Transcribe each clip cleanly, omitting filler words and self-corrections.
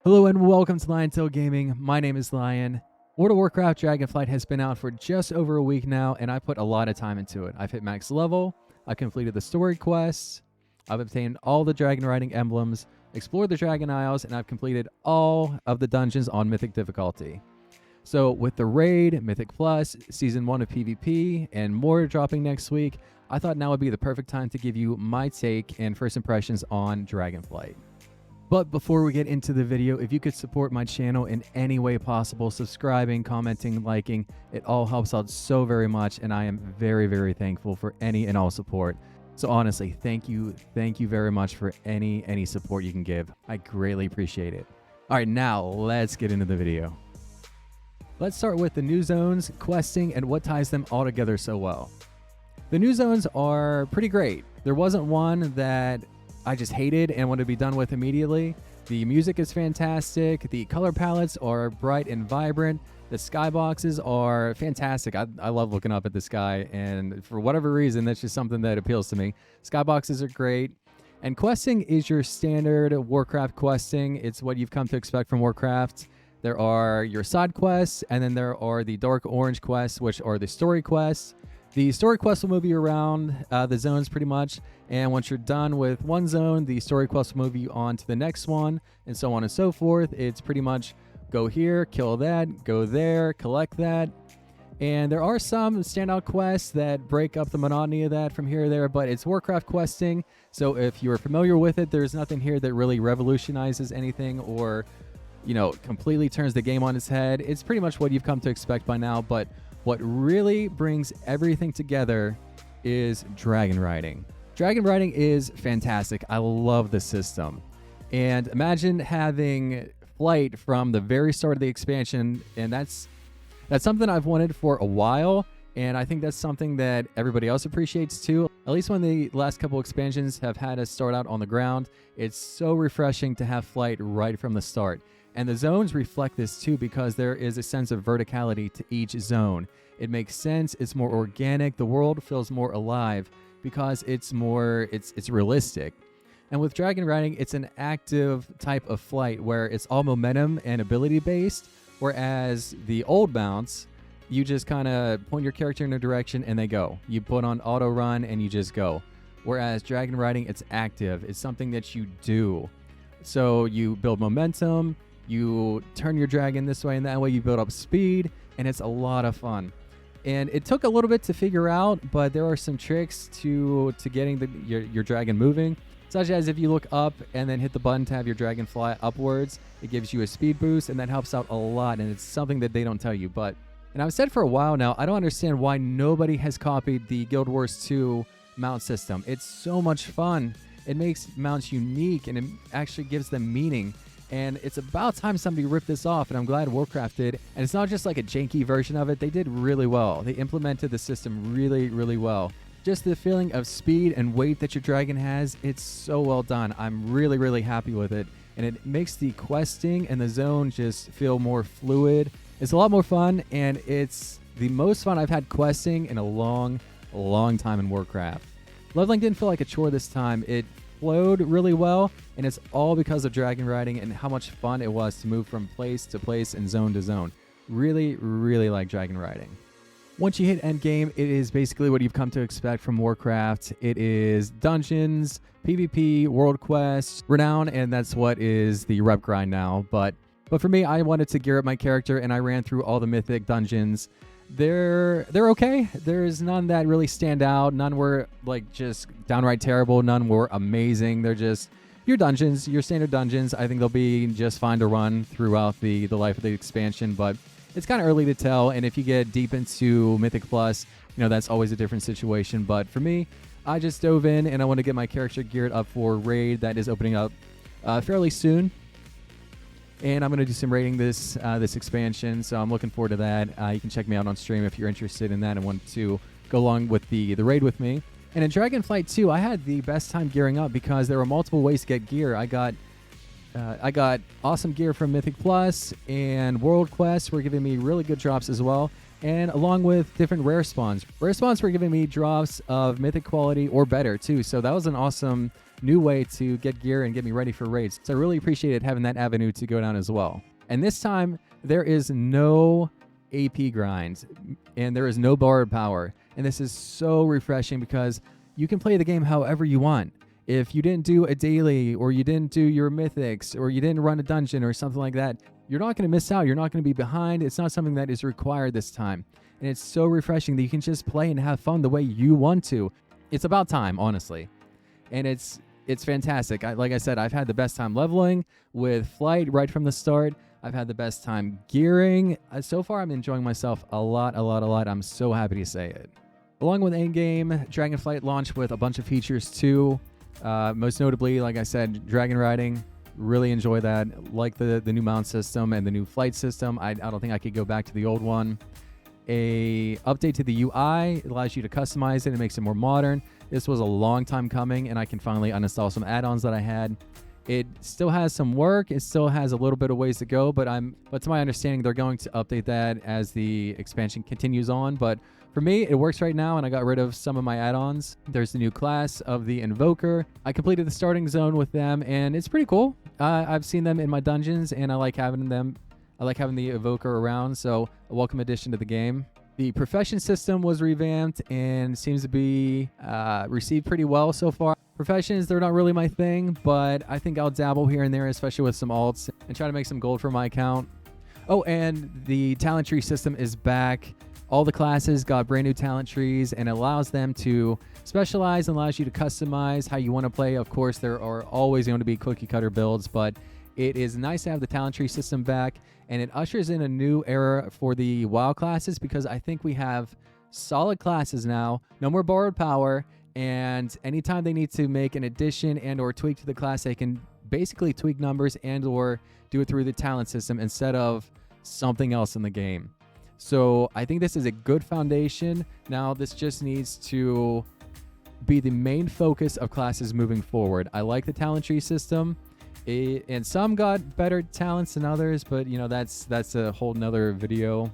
Hello and welcome to Liontail Gaming. My name is Lion. World of Warcraft Dragonflight has been out for just over a week now, and I put a lot of time into it. I've hit max level, I completed the story quests, I've obtained all the dragon riding emblems, explored the Dragon Isles, and I've completed all of the dungeons on Mythic difficulty. So with the raid, Mythic Plus, Season 1 of PvP, and more dropping next week, I thought now would be the perfect time to give you my take and first impressions on Dragonflight. But before we get into the video, if you could support my channel in any way possible, subscribing, commenting, liking, it all helps out so very much, and I am very, very thankful for any and all support. So honestly, thank you very much for any support you can give. I greatly appreciate it. All right, now let's get into the video. Let's start with the new zones, questing, and what ties them all together so well. The new zones are pretty great. There wasn't one that I just hated and wanted to be done with immediately. The music is fantastic. The color palettes are bright and vibrant. The skyboxes are fantastic. I love looking up at the sky, and for whatever reason, that's just something that appeals to me. Skyboxes are great. And questing is your standard Warcraft questing. It's what you've come to expect from Warcraft. There are your side quests, and then there are the dark orange quests, which are the story quests. The story quest will move you around the zones pretty much, and once you're done with one zone, the story quest will move you on to the next one, and so on and so forth. It's pretty much go here, kill that, go there, collect that. And there are some standout quests that break up the monotony of that from here or there, but it's Warcraft questing, so if you're familiar with it, there's nothing here that really revolutionizes anything or, you know, completely turns the game on its head. It's pretty much what you've come to expect by now, but what really brings everything together is dragon riding. Dragon riding is fantastic. I love the system. And imagine having flight from the very start of the expansion, and that's something I've wanted for a while, and I think that's something that everybody else appreciates too. At least when the last couple expansions have had us start out on the ground, it's so refreshing to have flight right from the start. And the zones reflect this too, because there is a sense of verticality to each zone. It makes sense, it's more organic, the world feels more alive because it's realistic. And with dragon riding, it's an active type of flight where it's all momentum and ability based, whereas the old mounts, you just kind of point your character in a direction and they go. You put on auto run and you just go. Whereas dragon riding, it's active, it's something that you do. So you build momentum, you turn your dragon this way and that way, you build up speed, and it's a lot of fun. And it took a little bit to figure out, but there are some tricks to getting your dragon moving, such as if you look up and then hit the button to have your dragon fly upwards, it gives you a speed boost, and that helps out a lot, and it's something that they don't tell you. And I've said for a while now, I don't understand why nobody has copied the Guild Wars 2 mount system. It's so much fun. It makes mounts unique, and it actually gives them meaning. And it's about time somebody ripped this off, and I'm glad Warcraft did. And it's not just like a janky version of it. They did really well. They implemented the system really, really well. Just the feeling of speed and weight that your dragon has, it's so well done. I'm really, really happy with it. And it makes the questing and the zone just feel more fluid. It's a lot more fun, and it's the most fun I've had questing in a long time in Warcraft. Leveling didn't feel like a chore this time. It flowed really well, and it's all because of dragon riding and how much fun it was to move from place to place and zone to zone. Really, really like dragon riding. Once you hit endgame, it is basically what you've come to expect from Warcraft. It is dungeons, PvP, world quests, renown, and that's what is the rep grind now. But for me, I wanted to gear up my character, and I ran through all the mythic dungeons. They're okay. There's none that really stand out. None were like just downright terrible. None were amazing. They're just your dungeons, your standard dungeons. I think they'll be just fine to run throughout the life of the expansion, but it's kind of early to tell. And if you get deep into Mythic Plus, you know, that's always a different situation. But for me, I just dove in and I want to get my character geared up for raid that is opening up fairly soon. And I'm going to do some raiding this expansion, so I'm looking forward to that. You can check me out on stream if you're interested in that and want to go along with the raid with me. And in Dragonflight 2, I had the best time gearing up because there were multiple ways to get gear. I got awesome gear from Mythic Plus, and World Quests were giving me really good drops as well. and along with different rare spawns. Rare spawns were giving me drops of mythic quality or better too, so that was an awesome new way to get gear and get me ready for raids. So I really appreciated having that avenue to go down as well. And this time, there is no AP grind, and there is no borrowed power. And this is so refreshing because you can play the game however you want. If you didn't do a daily, or you didn't do your mythics, or you didn't run a dungeon or something like that, you're not going to miss out. You're not going to be behind. It's not something that is required this time. And it's so refreshing that you can just play and have fun the way you want to. It's about time, honestly. And it's fantastic. Like I said, I've had the best time leveling with flight right from the start. I've had the best time gearing. So far, I'm enjoying myself a lot. I'm so happy to say it. Along with in-game, Dragonflight launched with a bunch of features too. Most notably, like I said, dragon riding. Really enjoy that. Like the new mount system and the new flight system. I don't think I could go back to the old one. A update to the UI. It allows you to customize it and makes it more modern. This was a long time coming, and I can finally uninstall some add-ons that I had. It still has some work. It still has a little bit of ways to go, but to my understanding, they're going to update that as the expansion continues on. But for me, it works right now, and I got rid of some of my add-ons. There's the new class of the Invoker. I completed the starting zone with them, and it's pretty cool. I've seen them in my dungeons, and I like having them. I like having the Evoker around, so a welcome addition to the game. The profession system was revamped and seems to be received pretty well so far. Professions, they're not really my thing, but I think I'll dabble here and there, especially with some alts, and try to make some gold for my account. Oh, and the talent tree system is back. All the classes got brand new talent trees, and it allows them to specialize and allows you to customize how you want to play. Of course, there are always going to be cookie cutter builds, but it is nice to have the talent tree system back, and it ushers in a new era for the WoW classes because I think we have solid classes now, no more borrowed power, and anytime they need to make an addition and or tweak to the class, they can basically tweak numbers and or do it through the talent system instead of something else in the game. So I think this is a good foundation. Now this just needs to be the main focus of classes moving forward. I like the talent tree system. And some got better talents than others, but you know that's a whole nother video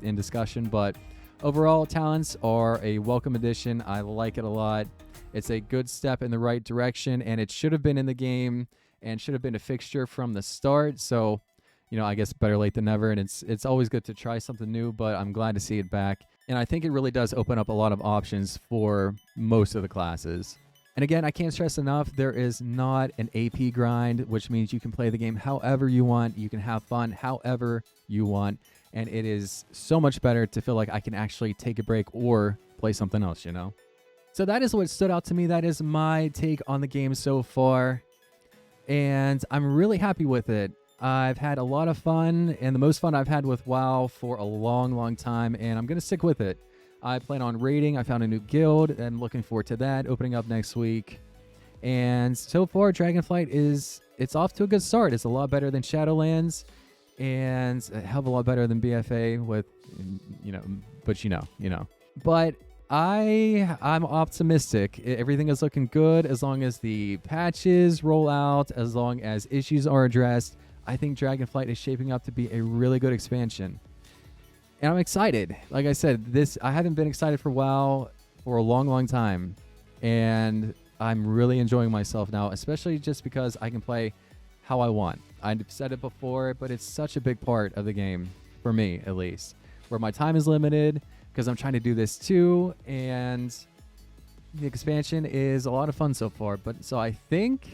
in discussion. But overall, talents are a welcome addition. I like it a lot. It's a good step in the right direction, and it should have been in the game and should have been a fixture from the start. So, you know, I guess better late than never, and it's always good to try something new, but I'm glad to see it back. And I think it really does open up a lot of options for most of the classes. And again, I can't stress enough, there is not an AP grind, which means you can play the game however you want. You can have fun however you want. And it is so much better to feel like I can actually take a break or play something else, you know? So that is what stood out to me. That is my take on the game so far. And I'm really happy with it. I've had a lot of fun, and the most fun I've had with WoW for a long time, and I'm going to stick with it. I plan on raiding. I found a new guild, and looking forward to that opening up next week. And so far, Dragonflight it's off to a good start. It's a lot better than Shadowlands, and a hell of a lot better than BFA with, but you know. But I'm optimistic. Everything is looking good as long as the patches roll out, as long as issues are addressed. I think Dragonflight is shaping up to be a really good expansion. And I'm excited. Like I said, I haven't been excited for WoW for a long time. And I'm really enjoying myself now, especially just because I can play how I want. I've said it before, but it's such a big part of the game, for me at least, where my time is limited because I'm trying to do this too. And the expansion is a lot of fun so far. So I think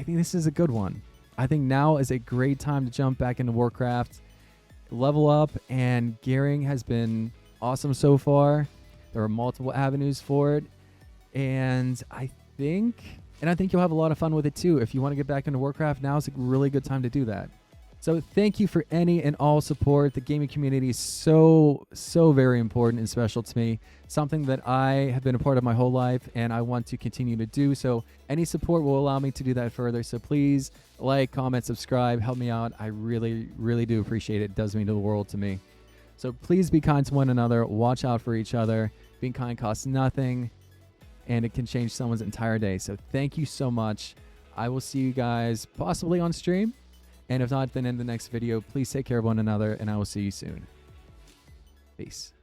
this is a good one. I think now is a great time to jump back into Warcraft. Level up, and gearing has been awesome so far. There are multiple avenues for it, and I think you'll have a lot of fun with it too. If you want to get back into Warcraft, now is a really good time to do that. So thank you for any and all support. The gaming community is so very important and special to me. Something that I have been a part of my whole life, and I want to continue to do. So any support will allow me to do that further. So please like, comment, subscribe, help me out. I really do appreciate it. It does mean the world to me. So please be kind to one another. Watch out for each other. Being kind costs nothing, and it can change someone's entire day. So thank you so much. I will see you guys possibly on stream. And if not, then in the next video, please take care of one another, and I will see you soon. Peace.